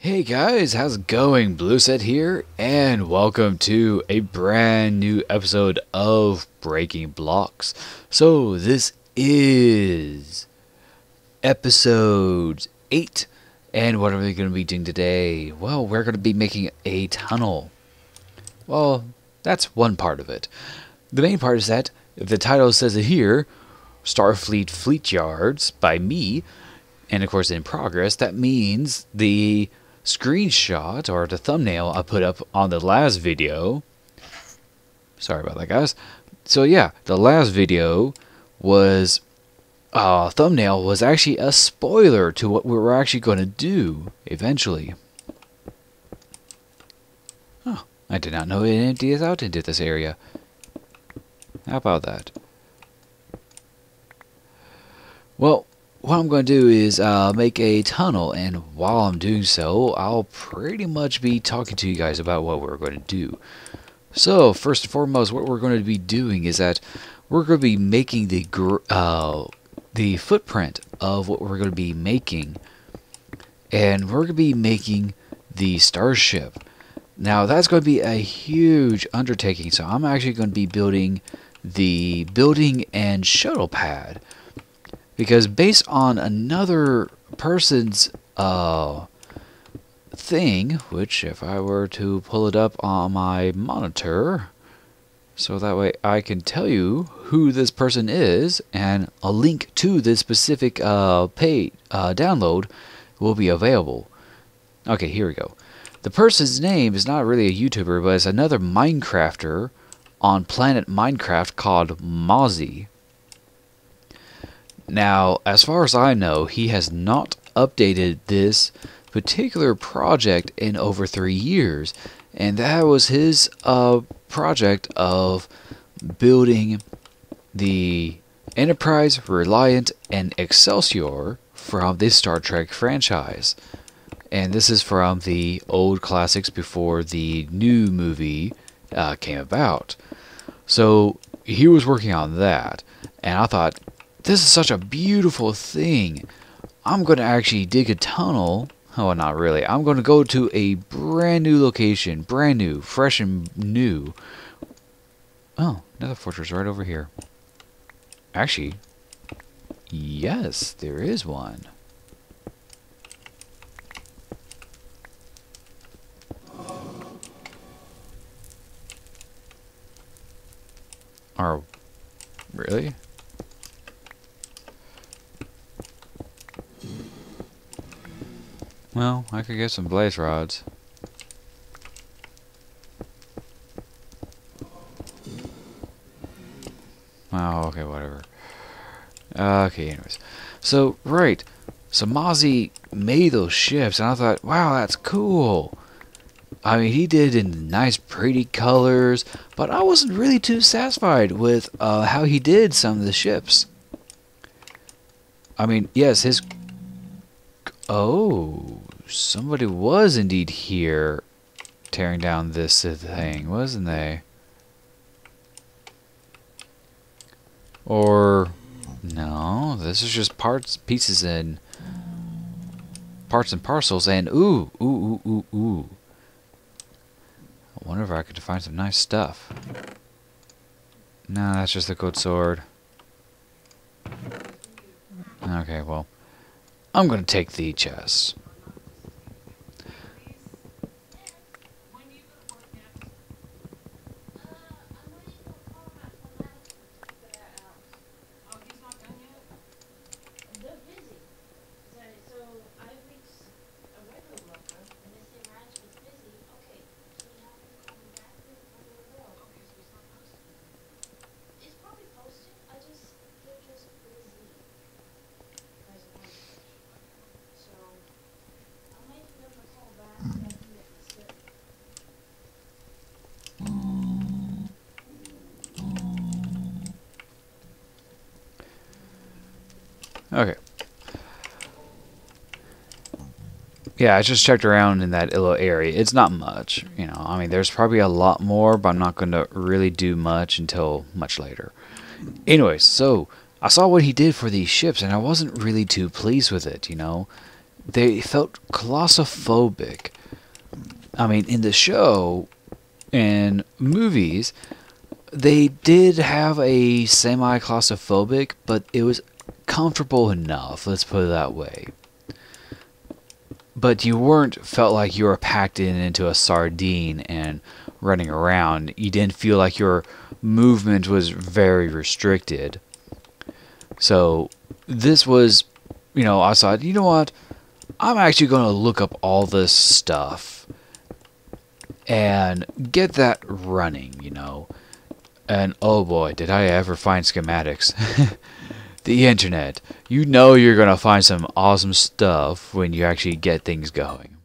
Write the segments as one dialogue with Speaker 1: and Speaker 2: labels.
Speaker 1: Hey guys, how's it going? Blueset here, and welcome to a brand new episode of Breaking Blocks. So this is episode 8, and what are we going to be doing today? Well, we're going to be making a tunnel. Well, that's one part of it. The main part is that the title says it here, Starfleet Fleet Yards by me, and of course in progress. That means the screenshot or the thumbnail I put up on the last video. Sorry about that, guys. So yeah, the last video was thumbnail was actually a spoiler to what we were actually going to do eventually. Oh, I did not know it empties out into this area. How about that? Well, what I'm going to do is make a tunnel, and while I'm doing so, I'll pretty much be talking to you guys about what we're going to do. So, first and foremost, what we're going to be doing is that we're going to be making the footprint of what we're going to be making, and we're going to be making the starship. Now, that's going to be a huge undertaking, so I'm actually going to be building the building and shuttle pad. Because based on another person's thing, which if I were to pull it up on my monitor, so that way I can tell you who this person is, and a link to this specific paid download will be available. Okay, here we go. The person's name is not really a YouTuber, but it's another Minecrafter on Planet Minecraft called Mozzie. Now, as far as I know, he has not updated this particular project in over 3 years, and that was his project of building the Enterprise, Reliant, and Excelsior from the Star Trek franchise. And this is from the old classics before the new movie came about. So he was working on that, and I thought, this is such a beautiful thing. I'm going to actually dig a tunnel. Oh, not really. I'm going to go to a brand new location. Brand new. Fresh and new. Oh, another fortress right over here. Actually, yes, there is one. Really? Well, I could get some blaze rods. Oh, okay, whatever. Okay, anyways. So, right. So Mozzie made those ships, and I thought, wow, that's cool. I mean, he did in nice, pretty colors, but I wasn't really too satisfied with how he did some of the ships. I mean, yes, his... Oh, somebody was indeed here tearing down this thing, wasn't they? Or no, this is just parts, pieces, and parts and parcels. And ooh. I wonder if I could find some nice stuff. No, that's just a good sword. Okay, well, I'm going to take the chest. Okay. Yeah, I just checked around in that little area. It's not much, you know. I mean, there's probably a lot more, but I'm not going to really do much until much later. Anyways, so I saw what he did for these ships, and I wasn't really too pleased with it, you know. they felt claustrophobic. I mean, in the show and movies, they did have a semi-claustrophobic, but it was comfortable enough, let's put it that way. But you felt like you were packed into a sardine and running around. You didn't feel like your movement was very restricted. So this was, I thought, you know what? I'm actually going to look up all this stuff and get that running, And oh boy, did I ever find schematics. The internet. You're going to find some awesome stuff when you actually get things going.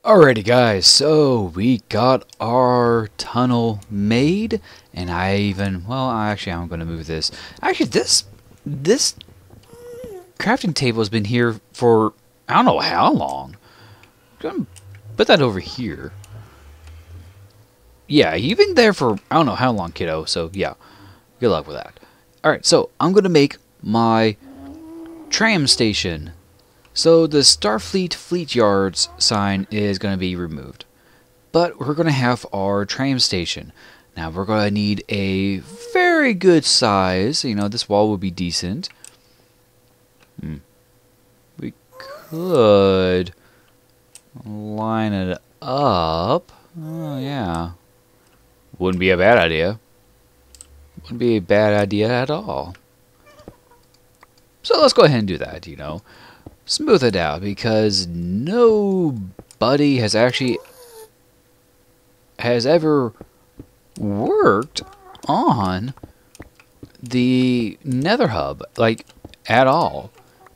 Speaker 1: Alrighty guys, so we got our tunnel made, and I'm going to move this. Actually, this crafting table has been here for I don't know how long. I'm going to put that over here. Yeah, you've been there for I don't know how long, kiddo, so yeah, good luck with that. Alright, so I'm going to make my tram station. So the Starfleet Fleet Yards sign is going to be removed. But we're going to have our tram station. Now we're going to need a very good size. This wall will be decent. We could line it up. Oh yeah. Wouldn't be a bad idea. Wouldn't be a bad idea at all. So let's go ahead and do that, Smooth it out, because nobody has ever worked on the Nether hub, like, at all.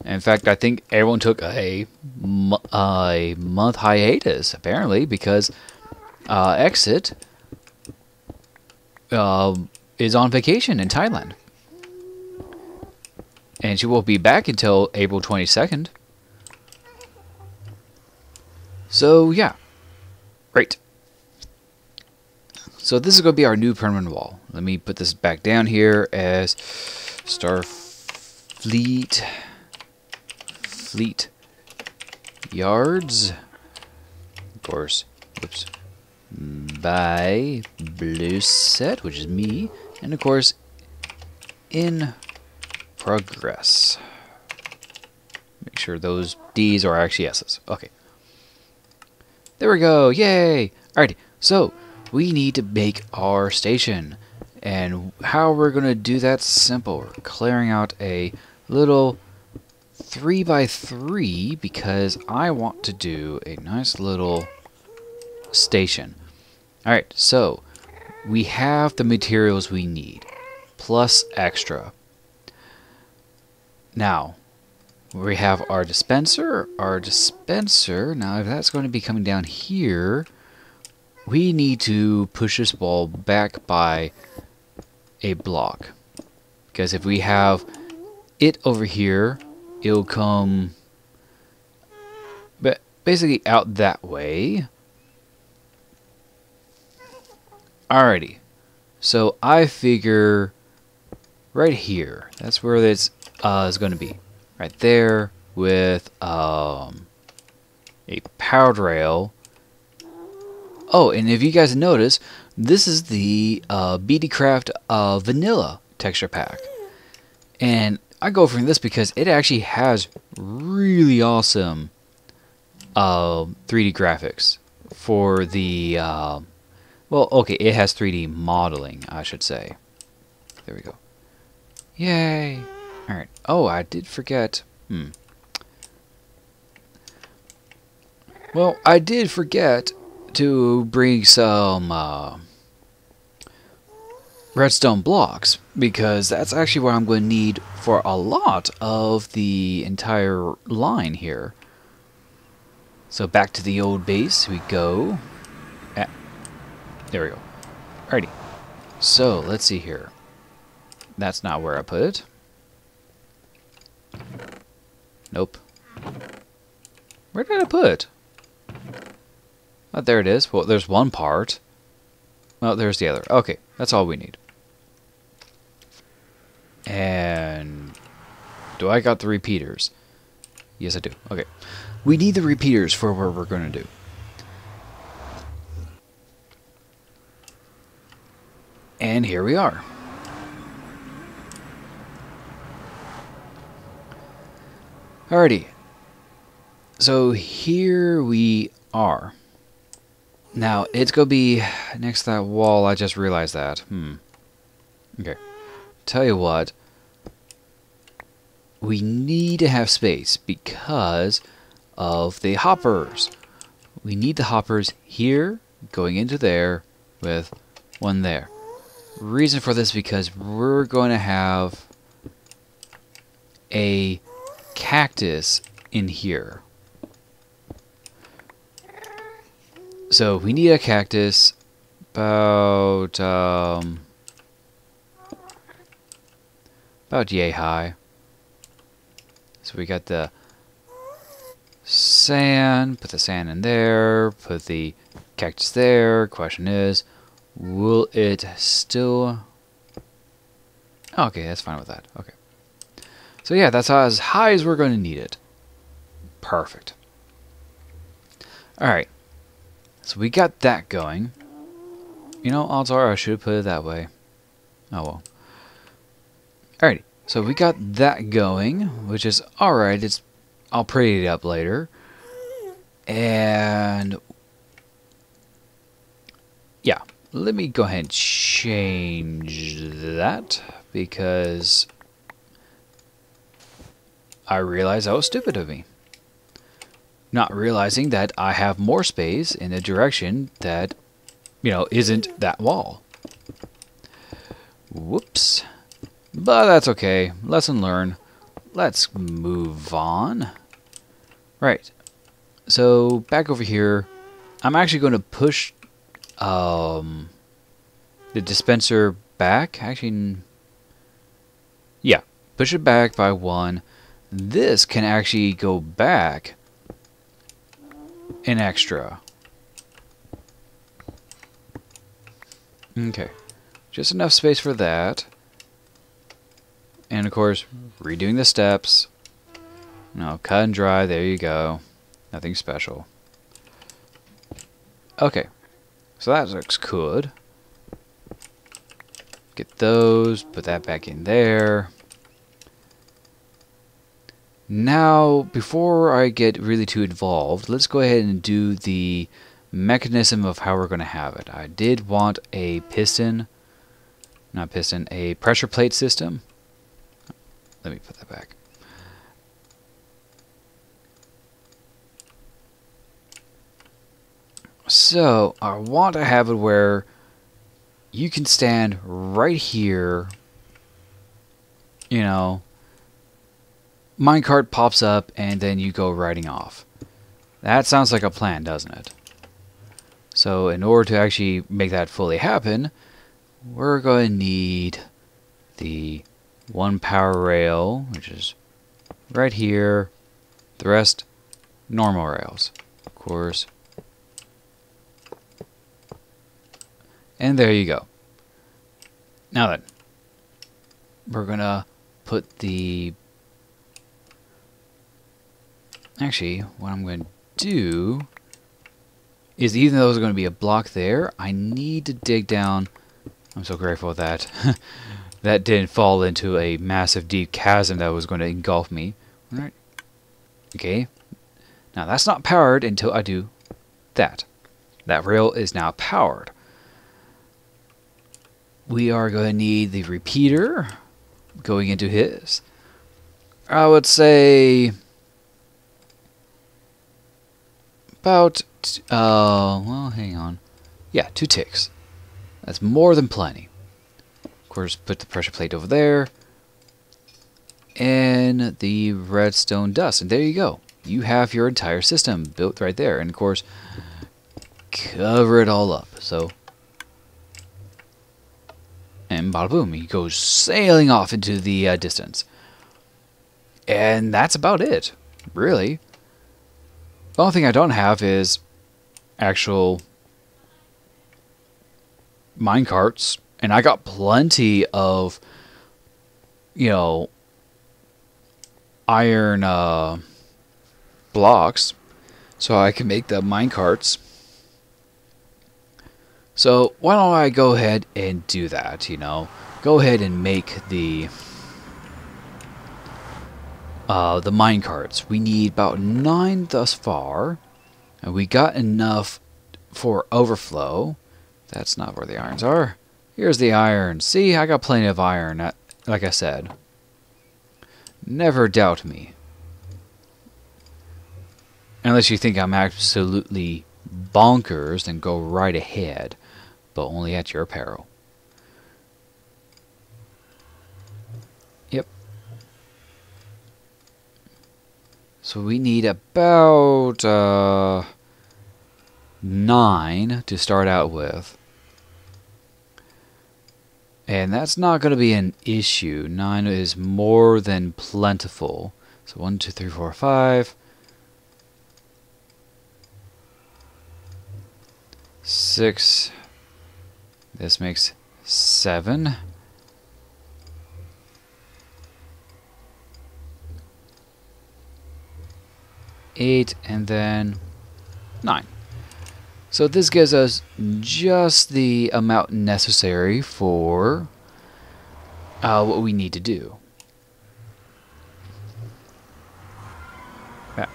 Speaker 1: In fact, I think everyone took a month hiatus, apparently, because Exit is on vacation in Thailand. And she won't be back until April 22nd. So, yeah. Great. So this is going to be our new permanent wall. Let me put this back down here as Starfleet Yards. Of course. Oops. By Blueset, which is me. And of course, in progress. Make sure those D's are actually S's. Okay. There we go. Yay! Alrighty. So, we need to make our station. And how we're going to do that? Simple. We're clearing out a little 3x3 because I want to do a nice little station. Alright, so we have the materials we need, plus extra. Now, we have our dispenser. Now, if that's going to be coming down here, we need to push this wall back by a block. Because if we have it over here, it'll come basically out that way. Alrighty. So I figure right here, that's where this is going to be. Right there with a powered rail. Oh, and if you guys notice, this is the BDcraft vanilla texture pack. And I go for this because it actually has really awesome 3D graphics for the well, okay, it has 3D modeling, I should say. There we go. Yay! Alright. Oh, I did forget. Well, I did forget to bring some redstone blocks, because that's actually what I'm going to need for a lot of the entire line here. So back to the old base we go. There we go. Alrighty. So, let's see here. That's not where I put it. Nope. Where did I put it? Oh, there it is. Well, there's one part. Well, there's the other. Okay, that's all we need. And do I got the repeaters? Yes, I do. Okay. We need the repeaters for what we're going to do. And here we are. Alrighty. So here we are. Now, it's going to be next to that wall. I just realized that. Okay. Tell you what. We need to have space because of the hoppers. We need the hoppers here, going into there, with one there. Reason for this because we're going to have a cactus in here. So we need a cactus about yay high. So we got the sand, put the sand in there, put the cactus there. Question is, will it still... Okay, that's fine with that. Okay. So yeah, that's as high as we're going to need it. Perfect. Alright. So we got that going. You know, odds are I should have put it that way. Oh well. Alrighty. So we got that going, which is alright. I'll pretty it up later. And yeah, let me go ahead and change that because I realized that was stupid of me. Not realizing that I have more space in a direction that, you know, isn't that wall. Whoops. But that's okay. Lesson learned. Let's move on. Right. So, back over here, I'm actually going to push the dispenser back. Actually, yeah. Push it back by one. This can actually go back an extra. Okay. Just enough space for that. And of course, redoing the steps. No, cut and dry. There you go. Nothing special. Okay. So that looks good. Get those. Put that back in there. Now, before I get really too involved, let's go ahead and do the mechanism of how we're going to have it. I did want a piston, not piston, a pressure plate system. Let me put that back. So, I want to have it where you can stand right here, you know, minecart pops up and then you go riding off. That sounds like a plan, doesn't it? So in order to actually make that fully happen, we're going to need the one power rail, which is right here. The rest, normal rails, of course. And there you go. Now then, we're going to put the... Actually, what I'm going to do is, even though there's going to be a block there, I need to dig down. I'm so grateful that that didn't fall into a massive deep chasm that was going to engulf me. All right. Okay. Now that's not powered until I do that. That rail is now powered. We are going to need the repeater going into his. I would say about, well, hang on. Yeah, 2 ticks. That's more than plenty. Of course, put the pressure plate over there. And the redstone dust. And there you go. You have your entire system built right there. And of course, cover it all up. So, and bada boom, he goes sailing off into the distance. And that's about it, really. The only thing I don't have is actual minecarts, and I got plenty of, you know, iron blocks so I can make the minecarts. So why don't I go ahead and do that, you know? Go ahead and make the minecarts. We need about 9 thus far. And we got enough for overflow. That's not where the irons are. Here's the iron. See, I got plenty of iron, like I said. Never doubt me. Unless you think I'm absolutely bonkers, then go right ahead. But only at your peril. Yep. So we need about 9 to start out with. And that's not going to be an issue. 9 is more than plentiful. So 1, 2, 3, 4, 5. 6. This makes 7. 8, and then 9. So this gives us just the amount necessary for what we need to do. Yeah.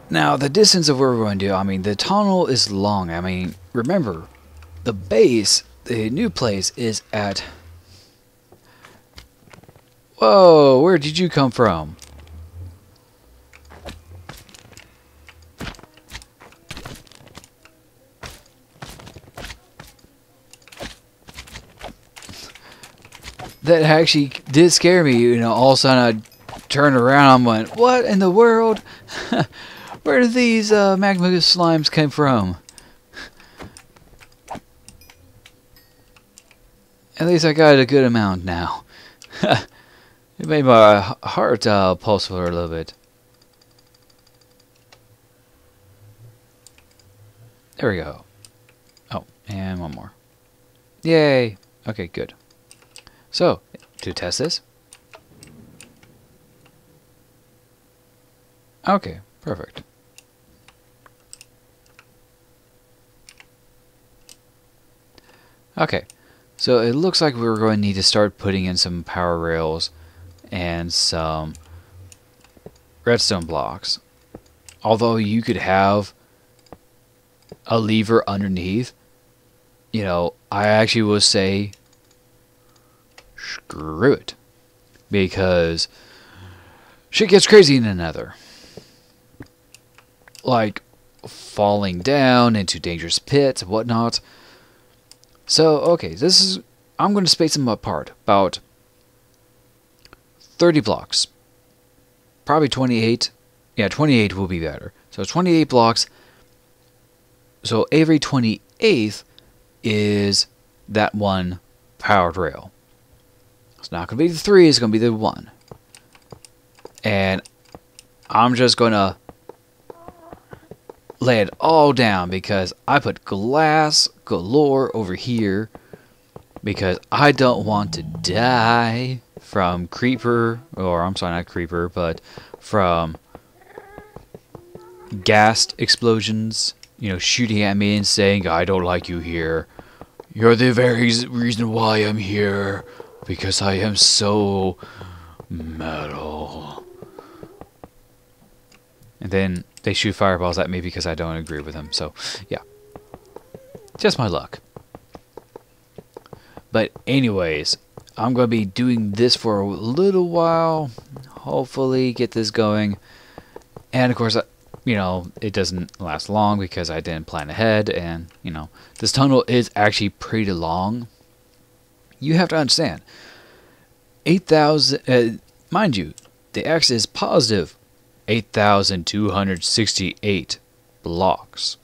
Speaker 1: Now the distance of where we're going to do, I mean, the tunnel is long. I mean, remember, the base, the new place is at... Whoa, where did you come from? That actually did scare me, you know. All of a sudden I turned around and went, what in the world? Where did these magma slimes come from? At least I got a good amount now. It made my heart pulse for a little bit. There we go. Oh, and one more. Yay! Okay, good. So, to test this. Okay, perfect. Okay, so it looks like we're going to need to start putting in some power rails and some redstone blocks. Although you could have a lever underneath, you know, I actually will say screw it, because shit gets crazy in the Nether. Like falling down into dangerous pits and whatnot. So, okay, this is... I'm going to space them apart. About 30 blocks. Probably 28. Yeah, 28 will be better. So 28 blocks. So every 28th is that one powered rail. It's not going to be the 3, it's going to be the 1. And I'm just going to lay it all down because I put glass galore over here because I don't want to die from creeper, or I'm sorry, not creeper, but from gas explosions, you know, shooting at me and saying, I don't like you here. You're the very reason why I'm here, because I am so metal. And then they shoot fireballs at me because I don't agree with them. So, yeah. Just my luck. But anyways, I'm going to be doing this for a little while. Hopefully get this going. And of course, you know, it doesn't last long because I didn't plan ahead. And, you know, this tunnel is actually pretty long. You have to understand. 8,000, mind you, the X is positive 8,268 blocks.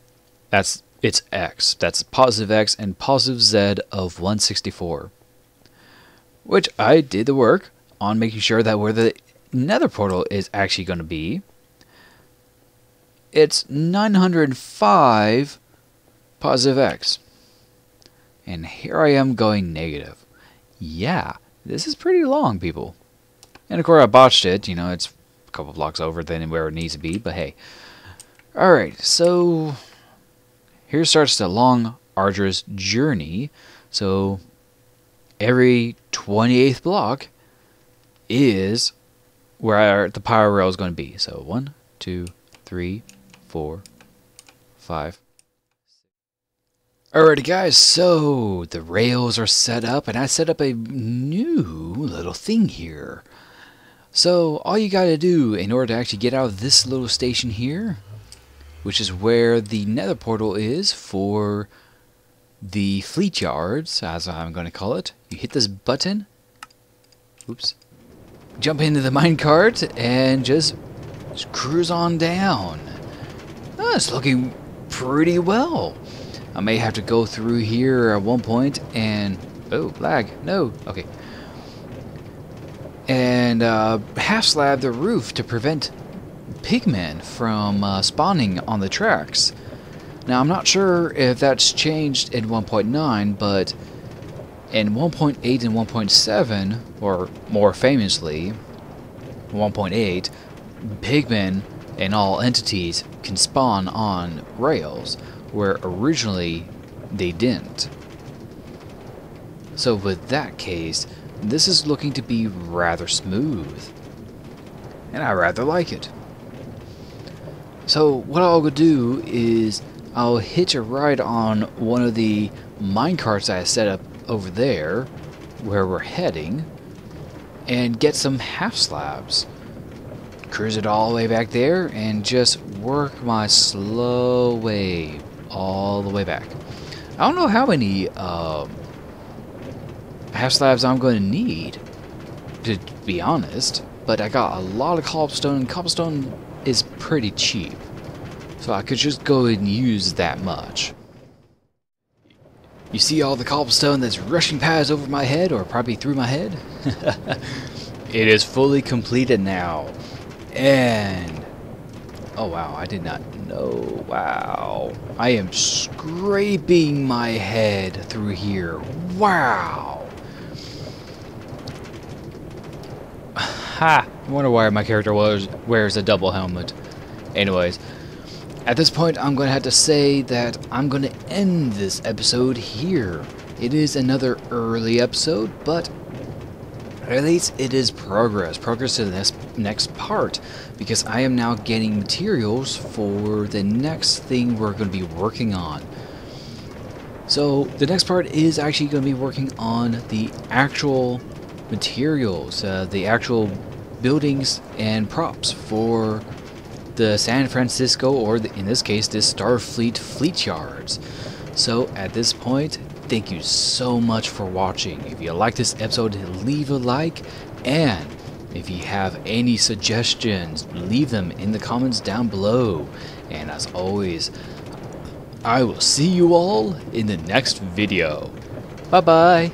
Speaker 1: That's its X. That's positive X and positive Z of 164. Which I did the work on making sure that where the Nether portal is actually going to be, it's 905 positive X. And here I am going negative. Yeah, this is pretty long, people. And of course I botched it, you know, it's a couple blocks over than where it needs to be, but hey. Alright, so here starts the long, arduous journey. So every 28th block is where the power rail is going to be. So 1, 2, 3, 4, 5. Alrighty guys, so the rails are set up and I set up a new little thing here. So all you gotta do in order to actually get out of this little station here, which is where the Nether portal is for the fleet yards, as I'm going to call it. You hit this button, oops, jump into the minecart and just cruise on down. Oh, it's looking pretty well. I may have to go through here at one point and... oh, lag. No. Okay. And half slab the roof to prevent pigmen from spawning on the tracks. Now, I'm not sure if that's changed in 1.9, but in 1.8 and 1.7, or more famously, 1.8, pigmen and all entities can spawn on rails, where originally they didn't. So with that case, this is looking to be rather smooth, and I rather like it. So what I'll do is I'll hitch a ride on one of the minecarts I set up over there, where we're heading, and get some half slabs. Cruise it all the way back there and just work my slow way all the way back. I don't know how many half slabs I'm going to need, to be honest, but I got a lot of cobblestone, and cobblestone is pretty cheap, so I could just go and use that much. You see all the cobblestone that's rushing past over my head, or probably through my head? It is fully completed now, and oh wow, I did not know. Wow, I am scraping my head through here. Wow. Ha! I wonder why my character wears a double helmet. Anyways, at this point I'm going to have to say that I'm going to end this episode here. It is another early episode, but at least it is progress. Progress to the next part, because I am now getting materials for the next thing we're going to be working on. So the next part is actually going to be working on the actual materials, the actual buildings and props for the San Francisco, or in this case, the Starfleet fleet yards. So at this point, thank you so much for watching. If you like this episode, leave a like, and if you have any suggestions, leave them in the comments down below. And as always, I will see you all in the next video. Bye bye.